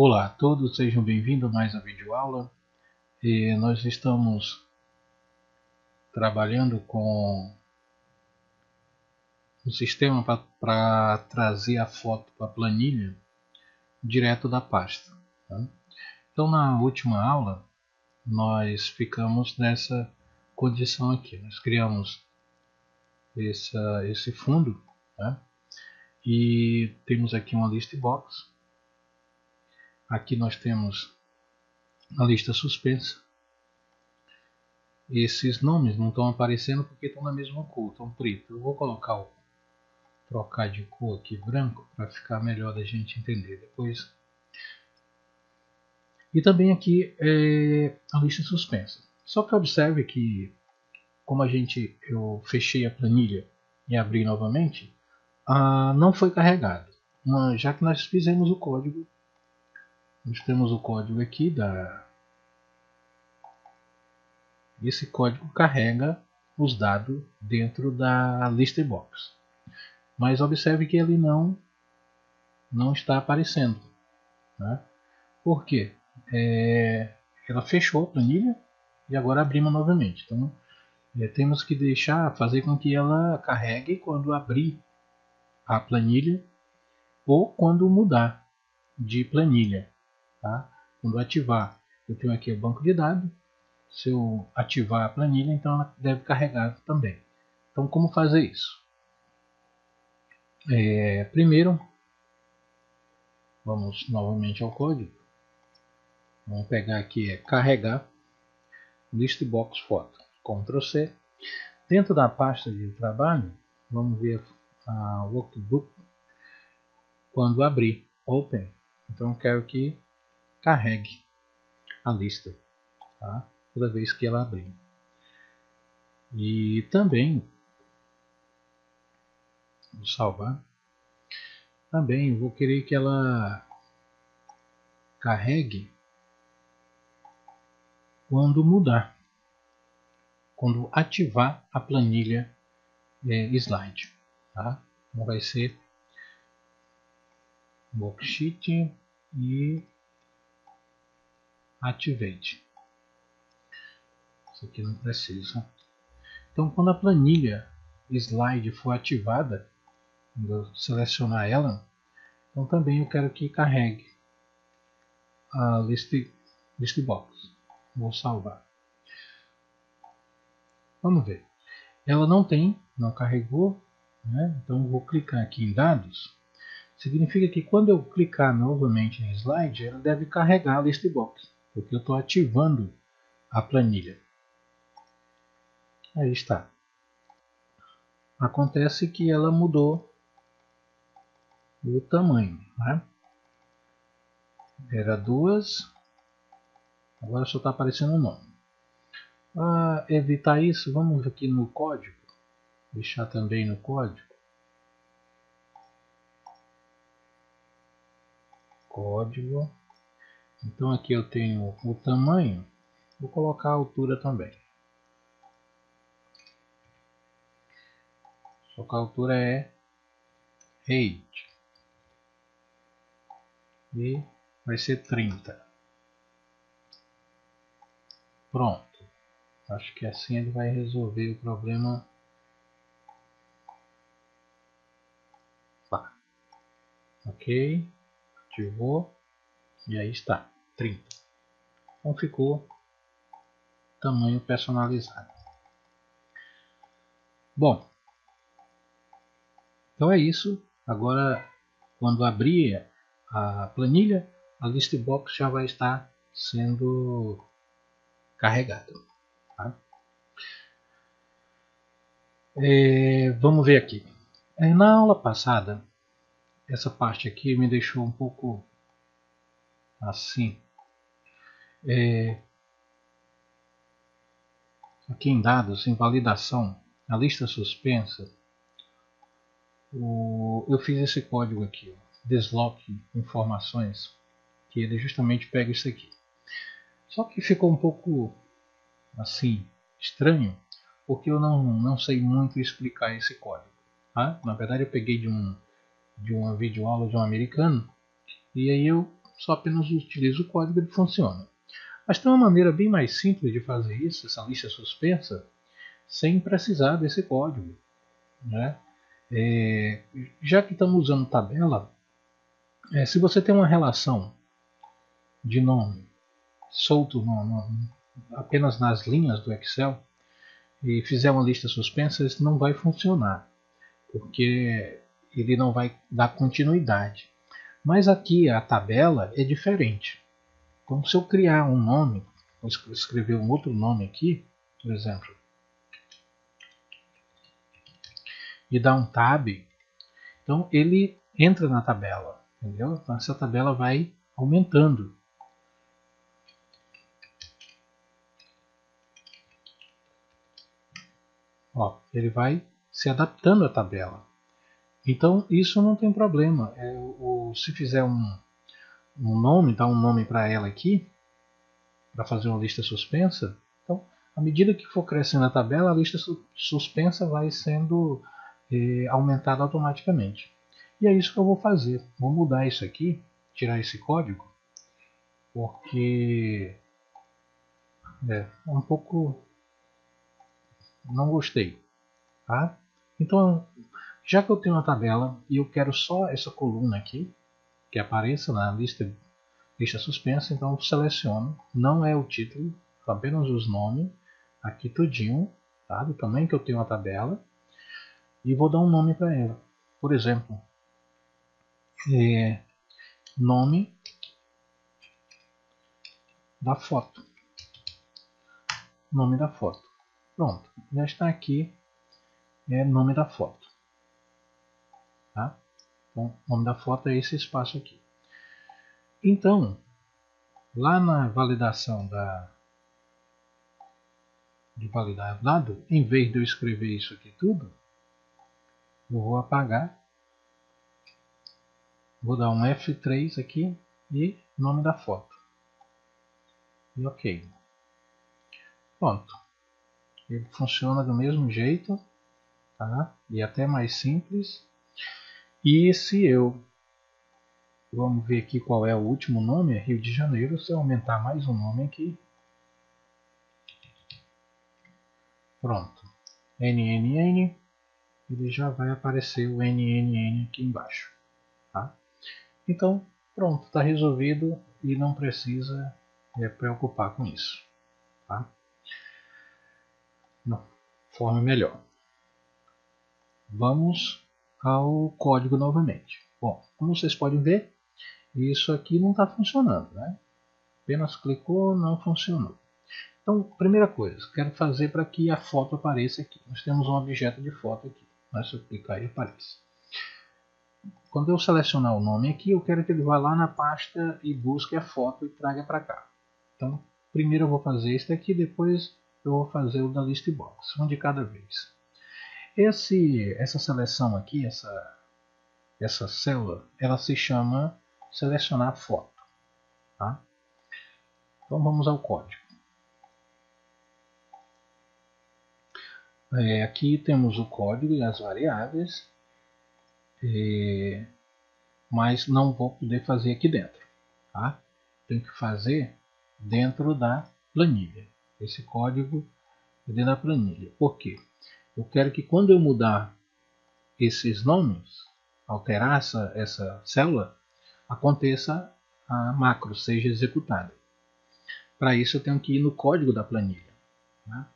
Olá a todos, sejam bem-vindos a mais uma videoaula. Nós estamos trabalhando com um sistema para trazer a foto para a planilha direto da pasta. Tá? Então, na última aula, nós ficamos nessa condição aqui. Nós criamos esse fundo, tá? E temos aqui uma list box. Aqui nós temos a lista suspensa. Esses nomes não estão aparecendo porque estão na mesma cor, estão preto. Eu vou trocar de cor aqui branco para ficar melhor da gente entender depois. E também aqui a lista suspensa. Só que observe que como eu fechei a planilha e abri novamente, não foi carregado. Já que nós fizemos o código, nós temos o código aqui esse código carrega os dados dentro da list box. Mas observe que ele não está aparecendo. Né? Por quê? Ela fechou a planilha e agora abrimos novamente. Então temos que fazer com que ela carregue quando abrir a planilha ou quando mudar de planilha. Tá? Quando ativar, eu tenho aqui o banco de dados. Se eu ativar a planilha, então ela deve carregar também. Então, como fazer isso? Primeiro, vamos novamente ao código. Vamos pegar aqui carregar listbox foto, Ctrl C. Dentro da pasta de trabalho, vamos ver a workbook. Quando abrir, open, então eu quero que carregue a lista, tá? Toda vez que ela abrir. E também vou salvar. Também vou querer que ela carregue quando mudar, quando ativar a planilha slide. Tá? Então vai ser worksheet e activate. Isso aqui não precisa. Então, quando a planilha slide for ativada, quando eu selecionar ela, então também eu quero que carregue a listbox. Vou salvar. Vamos ver. Ela não carregou, né? Então eu vou clicar aqui em dados. Significa que quando eu clicar novamente em slide, ela deve carregar a listbox, porque eu estou ativando a planilha. Aí está. Acontece que ela mudou o tamanho, né? Era 2, agora só está aparecendo o nome. Para evitar isso, vamos aqui no código, deixar também no código. Então aqui eu tenho o tamanho, vou colocar a altura também. Só que a altura é height e vai ser 30. Pronto. Acho que assim ele vai resolver o problema. Tá. Ok. Ativou. E aí está. 30. Então ficou tamanho personalizado. Bom. Então é isso. Agora, quando abrir a planilha, a listbox já vai estar sendo carregada. Tá? Vamos ver aqui. Na aula passada, essa parte aqui me deixou um pouco assim. Aqui em dados, em validação, a lista suspensa, eu fiz esse código aqui, desloque informações, que ele justamente pega isso aqui. Só que ficou um pouco assim estranho, porque eu não sei muito explicar esse código. Tá? Na verdade eu peguei de uma videoaula de um americano, e aí eu só apenas utilizo o código e ele funciona. Mas tem uma maneira bem mais simples de fazer isso, essa lista suspensa, sem precisar desse código, né? Já que estamos usando tabela, se você tem uma relação de nome solto apenas nas linhas do Excel e fizer uma lista suspensa, isso não vai funcionar, porque ele não vai dar continuidade. Mas aqui a tabela é diferente. Então, se eu criar um nome, vou escrever um outro nome aqui, por exemplo, e dar um tab, então ele entra na tabela, entendeu? Então essa tabela vai aumentando. Ó, ele vai se adaptando à tabela. Então isso não tem problema. Se fizer um nome, dar um nome para ela aqui, para fazer uma lista suspensa, então à medida que for crescendo a tabela, a lista suspensa vai sendo aumentada automaticamente. E é isso que eu vou fazer. Vou mudar isso aqui, tirar esse código, porque é um pouco não gostei, tá? Então, já que eu tenho uma tabela e eu quero só essa coluna aqui que apareça na lista suspensa, então eu seleciono, não é o título, apenas os nomes aqui tudinho, tá? Do tamanho que eu tenho a tabela, e vou dar um nome para ela. Por exemplo, nome da foto. Nome da foto. Pronto, já está aqui, nome da foto. Tá? Então, nome da foto é esse espaço aqui. Então, lá na validação de validar dado, em vez de eu escrever isso aqui tudo, eu vou apagar, vou dar um F3 aqui e nome da foto. E ok. Pronto. Ele funciona do mesmo jeito, tá? E até mais simples. E se eu, vamos ver aqui qual é o último nome, é Rio de Janeiro. Se eu aumentar mais um nome aqui, pronto, NNN, ele já vai aparecer o NNN aqui embaixo, tá? Então, pronto, está resolvido e não precisa preocupar com isso, tá? Não, forma melhor. Vamos ao código novamente. Bom, como vocês podem ver, isso aqui não está funcionando, né? Apenas clicou, não funcionou. Então, primeira coisa, quero fazer para que a foto apareça aqui. Nós temos um objeto de foto aqui. Se eu clicar, ele aparece. Quando eu selecionar o nome aqui, eu quero que ele vá lá na pasta e busque a foto e traga para cá. Então, primeiro eu vou fazer este aqui, depois eu vou fazer o da list box, um de cada vez. Essa seleção aqui, essa célula, ela se chama selecionar foto. Tá? Então vamos ao código. Aqui temos o código e as variáveis, mas não vou poder fazer aqui dentro. Tá? Tenho que fazer dentro da planilha. Esse código é dentro da planilha. Por quê? Eu quero que quando eu mudar esses nomes, alterar essa célula, aconteça a macro, seja executada. Para isso eu tenho que ir no código da planilha. Né?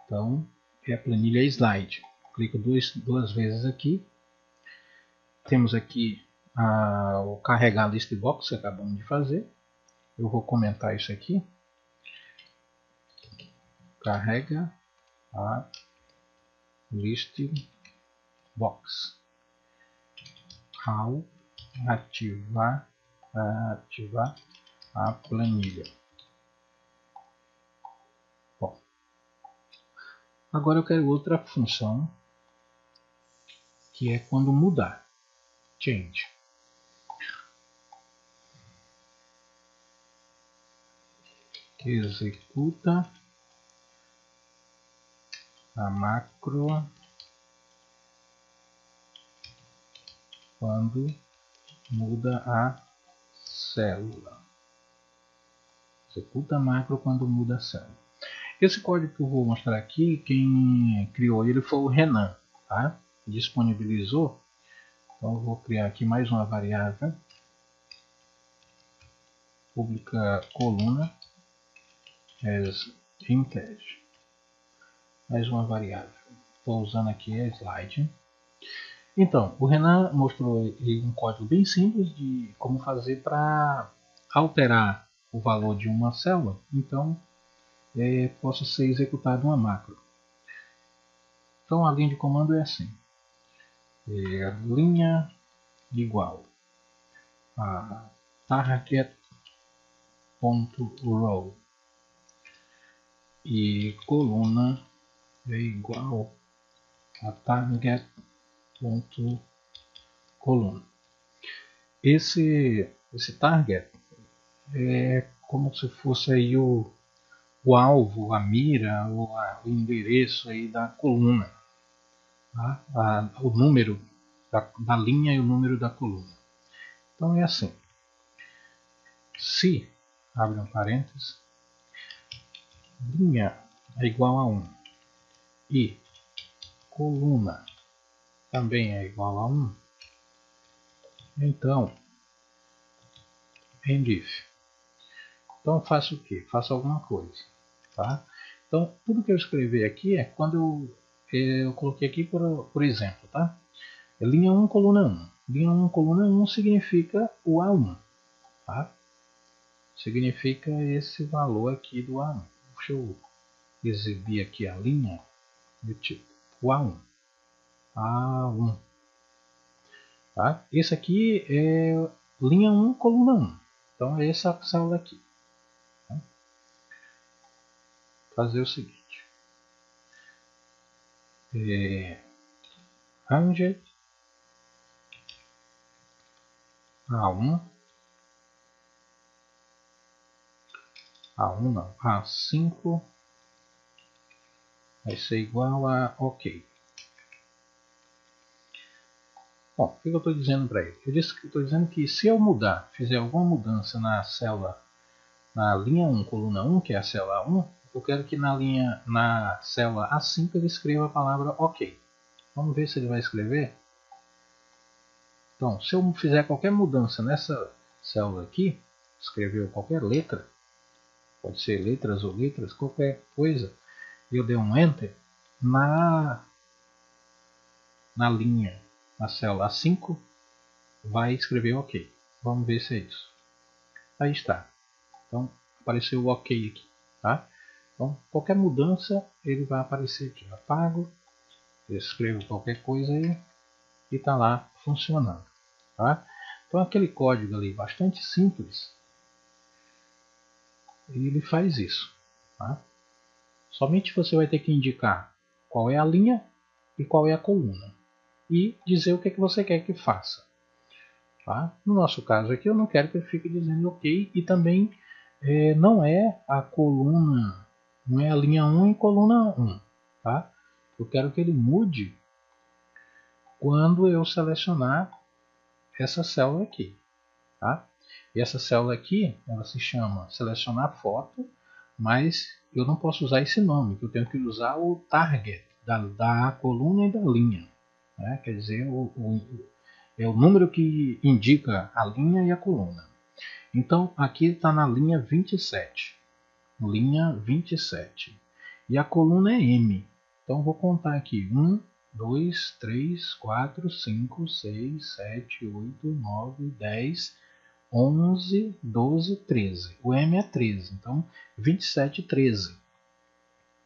Então, a planilha slide. Clico duas vezes aqui. Temos aqui o carregar a list box que acabamos de fazer. Eu vou comentar isso aqui. Carrega a list box. Ao ativar a planilha. Bom, agora eu quero outra função, que é quando mudar. Change. Executa a macro quando muda a célula. Executa macro quando muda a célula. Esse código que eu vou mostrar aqui, quem criou ele foi o Renan, tá? Disponibilizou. Então eu vou criar aqui mais uma variável, pública coluna as integer, mais uma variável. Estou usando aqui a slide. Então, o Renan mostrou um código bem simples de como fazer para alterar o valor de uma célula. Então, possa ser executado uma macro. Então, a linha de comando é assim. Linha igual a target.row e coluna é igual a target.coluna. Esse target é como se fosse aí o alvo, a mira, o endereço aí da coluna, tá? O número da linha e o número da coluna. Então é assim. Se, abre um parênteses, linha é igual a 1 e coluna também é igual a 1, então endif. Então faço o que? Faço alguma coisa. Tá? Então tudo que eu escrevi aqui é quando eu coloquei aqui por exemplo. Tá? Linha 1, coluna 1. Linha 1, coluna 1 significa o A1. Tá? Significa esse valor aqui do A1. Deixa eu exibir aqui a linha do tipo o A1. A1. Tá? Esse aqui é linha 1, coluna 1. Então é essa célula aqui. Tá? Fazer o seguinte. Range A1. A1 não. A5 vai ser igual a OK. Bom, o que eu estou dizendo para ele? Eu estou dizendo que se eu fizer alguma mudança na célula, na linha 1, coluna 1, que é a célula 1, eu quero que na célula A5 ele escreva a palavra OK. Vamos ver se ele vai escrever. Então, se eu fizer qualquer mudança nessa célula aqui, escrever qualquer letra, pode ser letras ou letras, qualquer coisa, e eu der um Enter, na linha, na célula A5, vai escrever OK. Vamos ver se é isso. Aí está. Então, apareceu o OK aqui. Tá? Então, qualquer mudança, ele vai aparecer aqui. Apago, eu escrevo qualquer coisa aí e está lá funcionando. Tá? Então, aquele código ali, bastante simples, ele faz isso. Tá? Somente você vai ter que indicar qual é a linha e qual é a coluna. E dizer o que você quer que faça. Tá? No nosso caso aqui, eu não quero que ele fique dizendo OK. E também não é a coluna, não é a linha 1 e coluna 1. Tá? Eu quero que ele mude quando eu selecionar essa célula aqui. Tá? E essa célula aqui, ela se chama selecionar foto, mas eu não posso usar esse nome, eu tenho que usar o target da coluna e da linha. Né? Quer dizer, é o número que indica a linha e a coluna. Então, aqui está na linha 27. Linha 27. E a coluna é M. Então, vou contar aqui. 1, 2, 3, 4, 5, 6, 7, 8, 9, 10, 11, 12, 13. O M é 13. Então, 27, 13.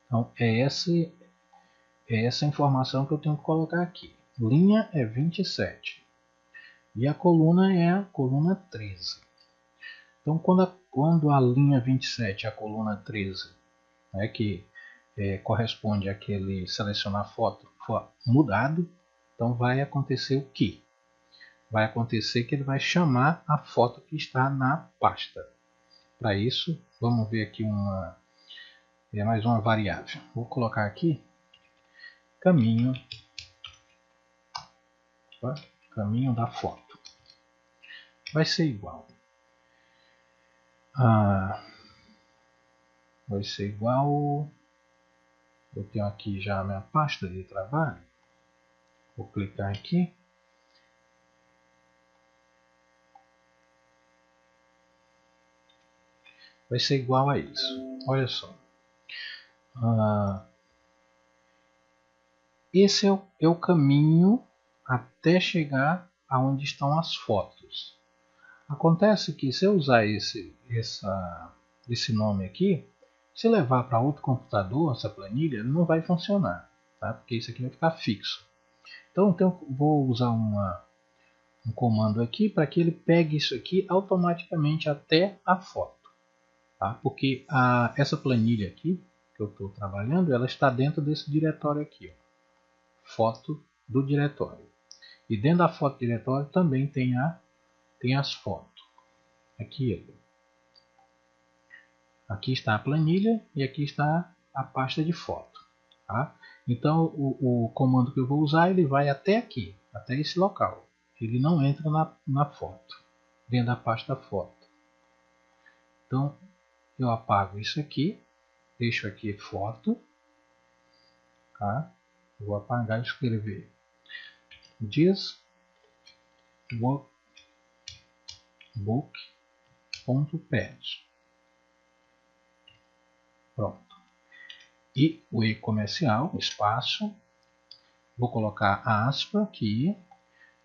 Então, é essa informação que eu tenho que colocar aqui. Linha é 27. E a coluna é a coluna 13. Então, quando a linha 27 e a coluna 13, né, que corresponde àquele selecionar foto, for mudado, então vai acontecer o quê? Vai acontecer que ele vai chamar a foto que está na pasta. Para isso, vamos ver aqui mais uma variável. Vou colocar aqui caminho da foto. Vai ser igual Vai ser igual. Eu tenho aqui já a minha pasta de trabalho. Vou clicar aqui. Vai ser igual a isso. Olha só. Esse é o caminho até chegar aonde estão as fotos. Acontece que se eu usar esse nome aqui, se levar para outro computador, essa planilha, não vai funcionar, tá? Porque isso aqui vai ficar fixo. Então vou usar um comando aqui para que ele pegue isso aqui automaticamente até a foto. Tá? Porque essa planilha aqui que eu estou trabalhando, ela está dentro desse diretório aqui. Ó. Foto do diretório. E dentro da foto do diretório também tem as fotos. Aqui ele. Aqui está a planilha e aqui está a pasta de foto. Tá? Então o comando que eu vou usar ele vai até aqui, até esse local. Ele não entra na foto, dentro da pasta foto. Então eu apago isso aqui, deixo aqui foto. Tá? Vou apagar e escrever this workbook.pad. Pronto. E o e comercial, espaço. Vou colocar aspa aqui.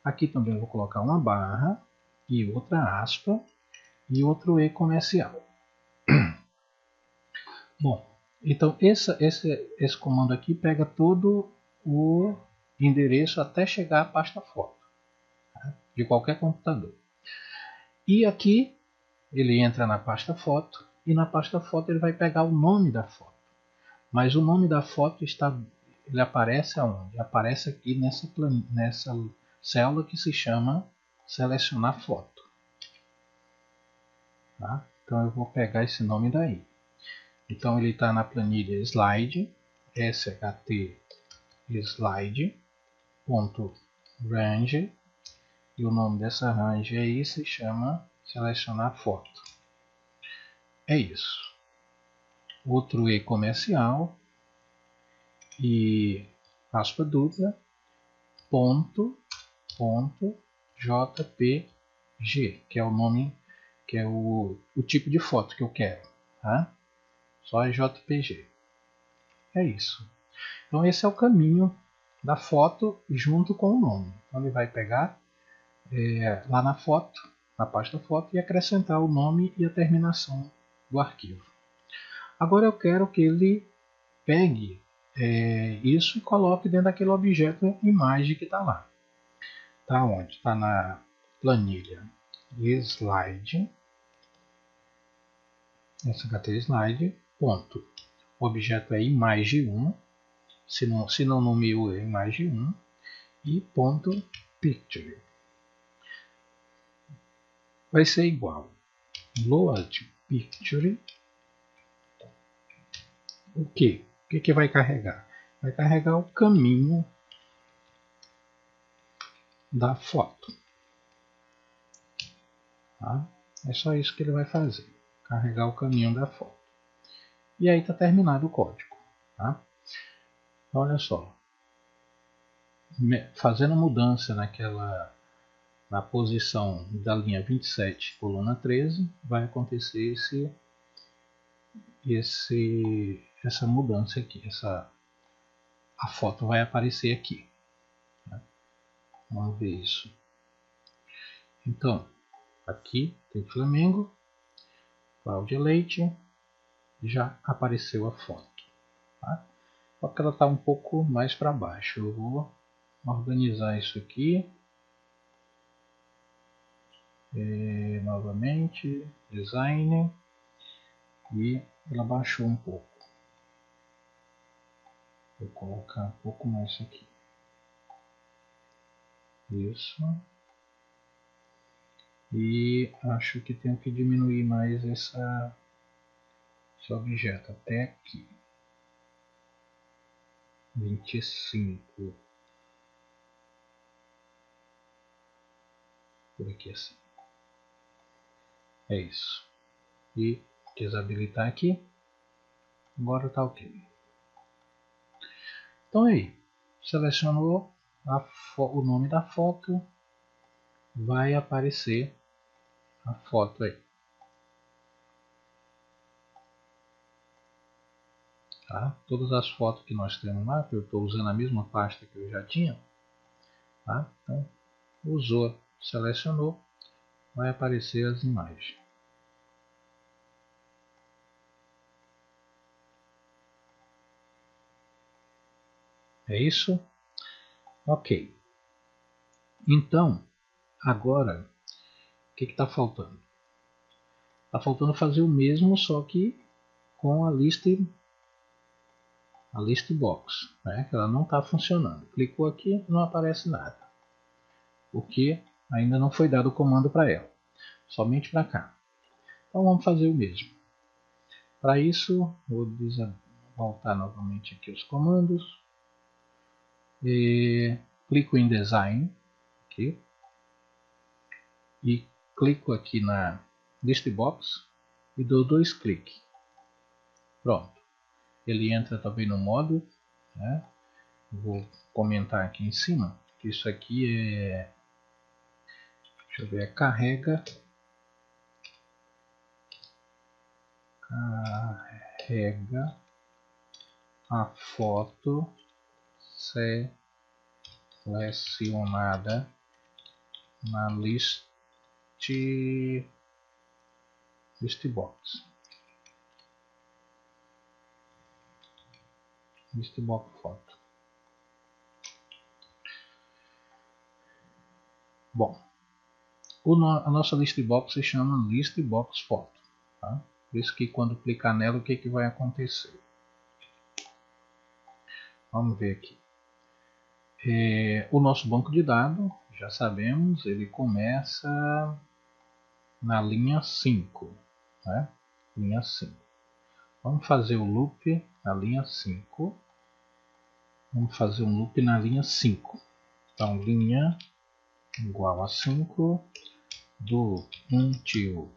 Aqui também vou colocar uma barra e outra aspa e outro e comercial. Bom, então esse comando aqui pega todo o endereço até chegar à pasta foto, tá? De qualquer computador. E aqui ele entra na pasta foto e na pasta foto ele vai pegar o nome da foto. Mas o nome da foto ele aparece aonde? Aparece aqui nessa célula que se chama selecionar foto. Tá? Então eu vou pegar esse nome daí. Então ele está na planilha slide, sht slide.range, e o nome dessa range aí se chama selecionar foto. É isso. Outro e comercial e aspa dupla, ponto jpg, que é o nome, que é o tipo de foto que eu quero, tá? Só é JPG. É isso. Então esse é o caminho da foto junto com o nome. Então ele vai pegar lá na foto, na pasta foto, e acrescentar o nome e a terminação do arquivo. Agora eu quero que ele pegue isso e coloque dentro daquele objeto imagem que está lá. Está onde? Está na planilha slide, sht slide, ponto. O objeto é imagem1, se não nomeou é imagem1, e ponto picture. Vai ser igual load picture. O que? O que vai carregar? Vai carregar o caminho da foto. Tá? É só isso que ele vai fazer. Carregar o caminho da foto. E aí está terminado o código. Tá? Olha só. Fazendo mudança na posição da linha 27, coluna 13, vai acontecer essa mudança aqui. A foto vai aparecer aqui. Né? Vamos ver isso. Então, aqui tem Flamengo, Cláudia Leite, já apareceu a foto. Tá? Só que ela está um pouco mais para baixo. Eu vou organizar isso aqui. Novamente, design, e ela baixou um pouco. Vou colocar um pouco mais aqui. Isso. E acho que tenho que diminuir mais esse objeto até aqui. 25. Por aqui assim. É isso. e desabilitar aqui. Agora tá ok. Então aí, selecionou o nome da foto, vai aparecer a foto aí. Tá? Todas as fotos que nós temos lá, que eu estou usando a mesma pasta que eu já tinha, tá? Então, usou, selecionou, vai aparecer as imagens. É isso? Ok. Então, agora, o que está faltando? Está faltando fazer o mesmo, só que com a list box, né? Que ela não está funcionando. Clicou aqui, não aparece nada, porque ainda não foi dado o comando para ela, somente para cá. Então vamos fazer o mesmo. Para isso, vou voltar novamente aqui os comandos e clico em Design aqui e clico aqui na List Box e dou 2 cliques. Pronto. Ele entra também no modo, né? Vou comentar aqui em cima que isso aqui é, deixa eu ver, carrega a foto selecionada na list box. List box foto. Bom, a nossa list box se chama list box foto. Tá? Por isso que quando clicar nela, o que vai acontecer? Vamos ver aqui. O nosso banco de dados, já sabemos, ele começa na linha 5. Né? Linha 5. Vamos fazer o loop na linha 5. Vamos fazer um loop na linha 5. Então, linha igual a 5 do until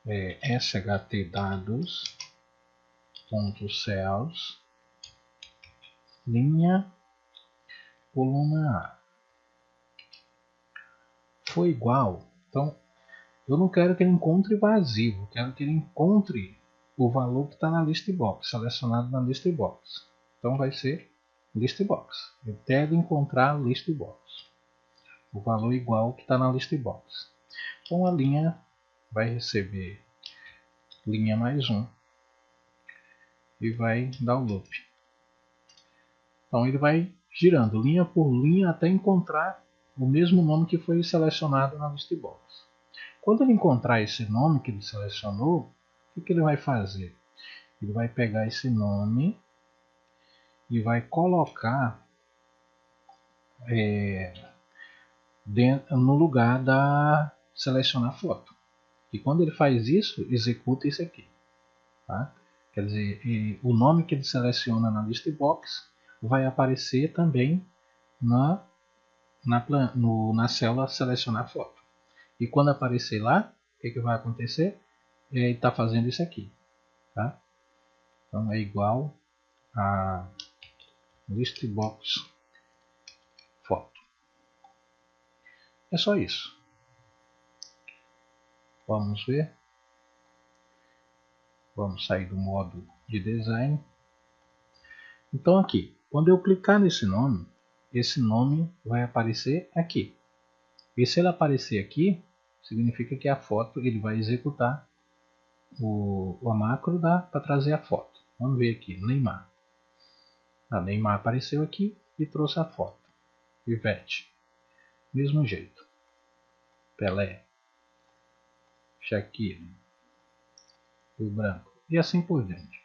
shtdados.cells linha coluna A. Foi igual. Então, eu não quero que ele encontre vazio, eu quero que ele encontre o valor que está na list box, selecionado na list box. Então vai ser list box. Eu quero encontrar list box. O valor igual que está na list box. Então a linha vai receber linha mais 1 e vai dar o loop. Então ele vai girando linha por linha até encontrar o mesmo nome que foi selecionado na list box. Quando ele encontrar esse nome que ele selecionou, o que ele vai fazer? Ele vai pegar esse nome e vai colocar no lugar da selecionar foto. E quando ele faz isso, executa isso aqui. Tá? Quer dizer, o nome que ele seleciona na list box vai aparecer também na célula selecionar foto. E quando aparecer lá, o que vai acontecer? Ele está fazendo isso aqui. Tá? Então é igual a list box foto. É só isso. Vamos ver. Vamos sair do modo de design. Então aqui, quando eu clicar nesse nome, esse nome vai aparecer aqui. E se ele aparecer aqui, significa que a foto ele vai executar a macro para trazer a foto. Vamos ver aqui, Neymar. A Neymar apareceu aqui e trouxe a foto. Ivete, mesmo jeito. Pelé, Shakira, Rio Branco e assim por diante.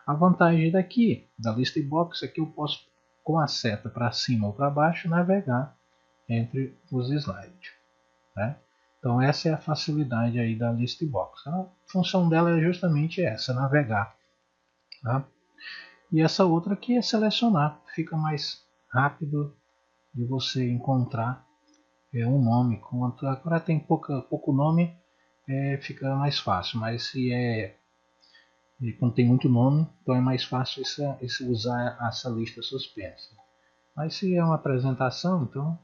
A vantagem daqui, da list box, é que eu posso, com a seta para cima ou para baixo, navegar entre os slides. Né? Então essa é a facilidade aí da list box. A função dela é justamente essa, navegar. Tá? E essa outra aqui é selecionar. Fica mais rápido de você encontrar um nome. Agora tem pouco nome, fica mais fácil, mas se quando tem muito nome, então é mais fácil usar essa lista suspensa. Mas se é uma apresentação, então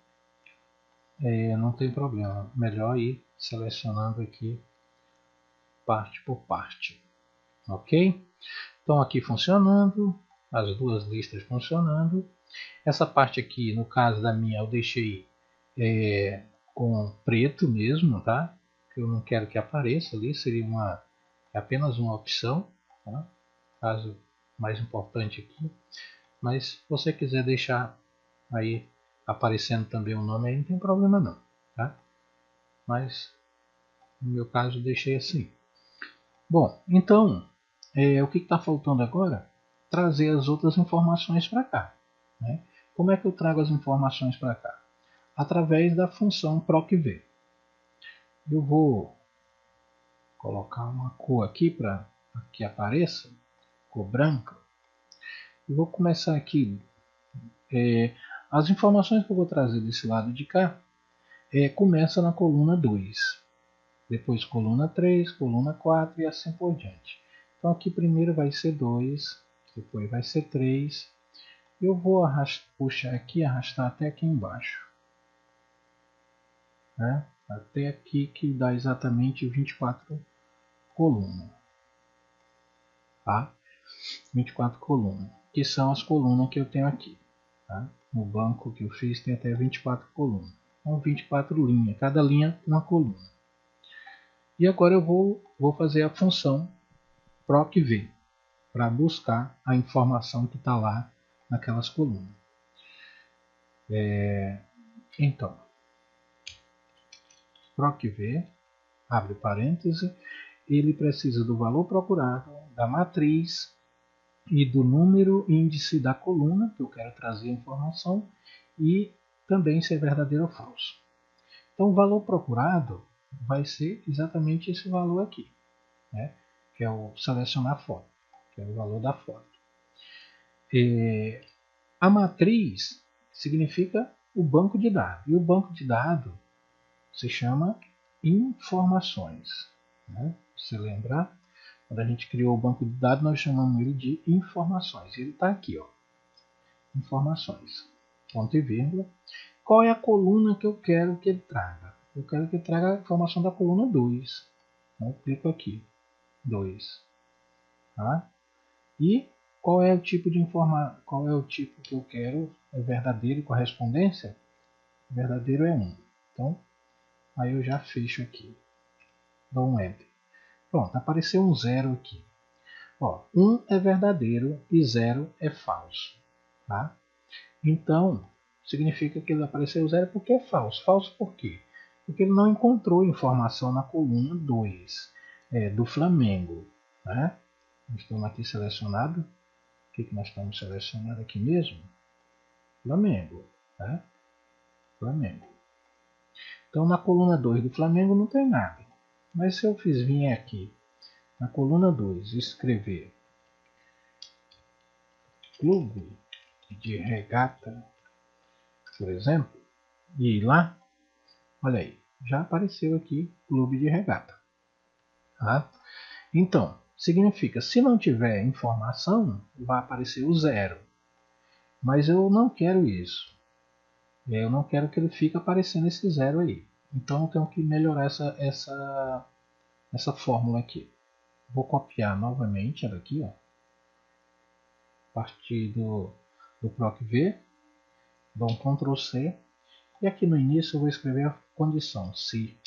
não tem problema, melhor ir selecionando aqui parte por parte, ok? Então aqui funcionando, as duas listas funcionando. Essa parte aqui, no caso da minha, eu deixei com preto mesmo, tá? Eu não quero que apareça ali, seria apenas uma opção, tá? Caso mais importante aqui. Mas se você quiser deixar aí aparecendo também o nome, aí não tem problema não, tá? Mas no meu caso eu deixei assim. Bom, então o que está faltando agora? Trazer as outras informações para cá, né? Como é que eu trago as informações para cá? Através da função procv. Eu vou colocar uma cor aqui para que apareça, cor branca. E vou começar aqui. As informações que eu vou trazer desse lado de cá começa na coluna 2, depois coluna 3, coluna 4 e assim por diante. Então aqui primeiro vai ser 2, depois vai ser 3. Eu vou puxar aqui, arrastar até aqui embaixo, né? Até aqui que dá exatamente 24 colunas, tá? 24 colunas, que são as colunas que eu tenho aqui, tá? No banco que eu fiz tem até 24 colunas. Então 24 linhas, cada linha uma coluna. E agora eu vou fazer a função procv para buscar a informação que está lá naquelas colunas. Então, procv, abre parêntese, ele precisa do valor procurado, da matriz e do número índice da coluna, que eu quero trazer a informação, e também se é verdadeiro ou falso. Então o valor procurado vai ser exatamente esse valor aqui, né? Que é o selecionar foto, que é o valor da foto. A matriz significa o banco de dados, e o banco de dados se chama informações, né? Se lembrar, quando a gente criou o banco de dados, nós chamamos ele de informações. Ele está aqui, ó, informações, ponto e vírgula. Qual é a coluna que eu quero que ele traga? Eu quero que ele traga a informação da coluna 2. Então eu clico aqui, 2. Tá? E qual é o tipo qual é o tipo que eu quero? É verdadeiro e correspondência? Verdadeiro é 1. Então aí eu já fecho aqui, dou um Enter. Pronto, apareceu um 0 aqui. Ó, 1 é verdadeiro e 0 é falso. Tá? Então, significa que ele apareceu 0 porque é falso. Falso por quê? Porque ele não encontrou informação na coluna 2 do Flamengo. Né? Nós estamos aqui selecionado. O que nós estamos selecionando aqui mesmo? Flamengo. Né? Flamengo. Então, na coluna 2 do Flamengo não tem nada. Mas se eu vir aqui na coluna 2 escrever clube de regata, por exemplo, e ir lá, olha aí, já apareceu aqui clube de regata. Tá? Então, significa, se não tiver informação, vai aparecer o 0. Mas eu não quero isso. Eu não quero que ele fique aparecendo esse 0 aí. Então eu tenho que melhorar essa fórmula aqui. Vou copiar novamente ela aqui, ó, a partir do procv, dou um Ctrl C, e aqui no início eu vou escrever a condição, se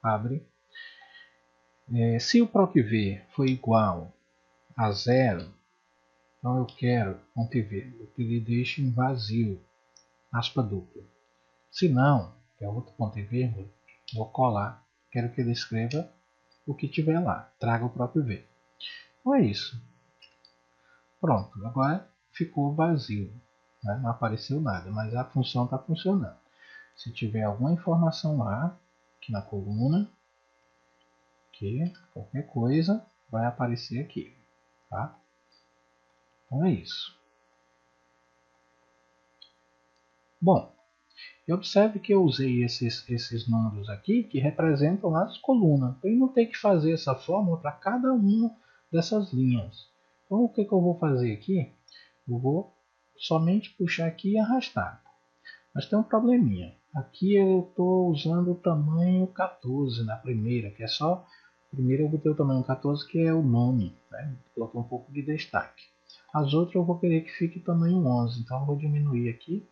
abre. Se o procv for igual a 0, então eu quero, ponto e vírgula, que ele deixe em vazio, aspa dupla. Se não, que é outro ponto e vírgula, vou colar, quero que ele escreva o que tiver lá, traga o próprio v. Então é isso. Pronto, agora ficou vazio, né? Não apareceu nada, mas a função está funcionando. Se tiver alguma informação lá, aqui na coluna, que qualquer coisa vai aparecer aqui, tá? Então é isso. Bom, E observe que eu usei esses números aqui que representam as colunas. Eu não tenho que fazer essa fórmula para cada uma dessas linhas. Então o que eu vou fazer aqui? Eu vou somente puxar aqui e arrastar. Mas tem um probleminha. Aqui eu estou usando o tamanho 14 na primeira, que é só... Primeiro eu vou ter o tamanho 14, que é o nome. Né? Vou colocar um pouco de destaque. As outras eu vou querer que fique tamanho 11. Então eu vou diminuir aqui.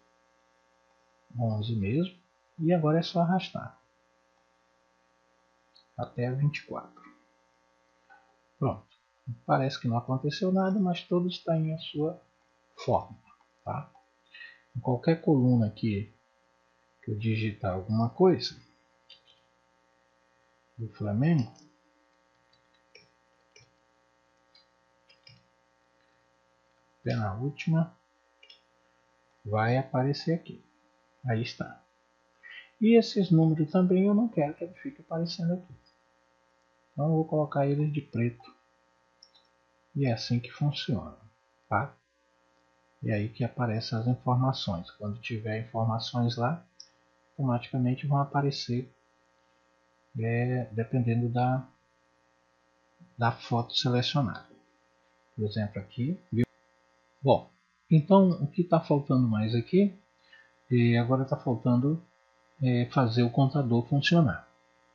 11 mesmo. E agora é só arrastar. Até 24. Pronto. Parece que não aconteceu nada, mas tudo está em a sua forma. Tá? Em qualquer coluna aqui que eu digitar alguma coisa do Flamengo, até na última, vai aparecer aqui. Aí está. E esses números também eu não quero que ele fique aparecendo aqui. Então eu vou colocar eles de preto. E é assim que funciona. Tá? E aí que aparecem as informações. Quando tiver informações lá, automaticamente vão aparecer dependendo da foto selecionada. Por exemplo aqui. Viu? Bom, então o que está faltando mais aqui? Agora está faltando fazer o contador funcionar.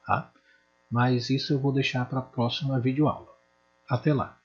Tá? Mas isso eu vou deixar para a próxima videoaula. Até lá!